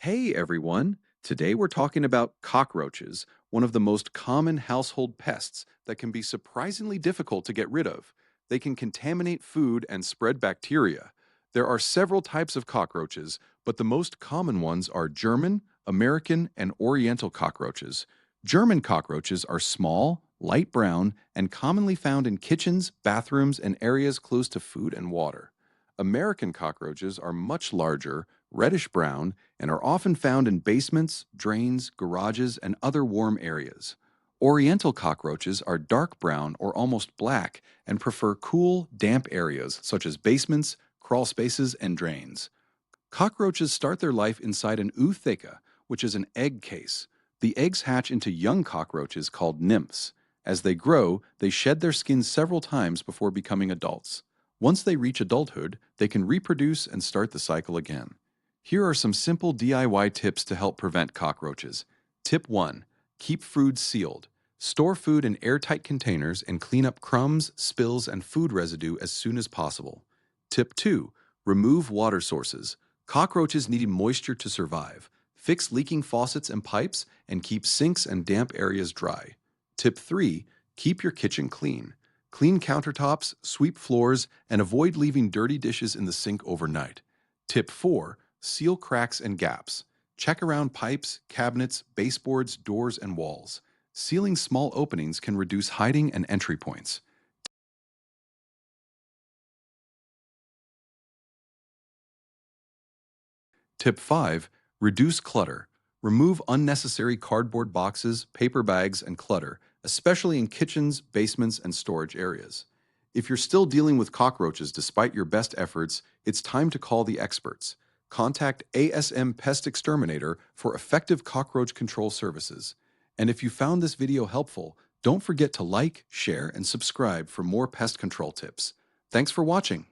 Hey everyone! Today we're talking about cockroaches, one of the most common household pests that can be surprisingly difficult to get rid of. They can contaminate food and spread bacteria. There are several types of cockroaches, but the most common ones are German, American, and Oriental cockroaches. German cockroaches are small, light brown, and commonly found in kitchens, bathrooms, and areas close to food and water. American cockroaches are much larger, reddish brown, and are often found in basements, drains, garages, and other warm areas. Oriental cockroaches are dark brown or almost black and prefer cool, damp areas such as basements, crawl spaces, and drains. Cockroaches start their life inside an ootheca, which is an egg case. The eggs hatch into young cockroaches called nymphs. As they grow, they shed their skin several times before becoming adults. Once they reach adulthood, they can reproduce and start the cycle again. Here are some simple DIY tips to help prevent cockroaches. Tip 1. Keep food sealed. Store food in airtight containers and clean up crumbs, spills, and food residue as soon as possible. Tip 2. Remove water sources. Cockroaches need moisture to survive. Fix leaking faucets and pipes and keep sinks and damp areas dry. Tip 3. Keep your kitchen clean. Clean countertops, sweep floors, and avoid leaving dirty dishes in the sink overnight. Tip 4. Seal cracks and gaps. Check around pipes, cabinets, baseboards, doors, and walls. Sealing small openings can reduce hiding and entry points. Tip 5. Reduce clutter. Remove unnecessary cardboard boxes, paper bags, and clutter, especially in kitchens, basements, and storage areas. If you're still dealing with cockroaches despite your best efforts, it's time to call the experts. Contact ASM Pest Exterminator for effective cockroach control services. And if you found this video helpful, don't forget to like, share, and subscribe for more pest control tips. Thanks for watching.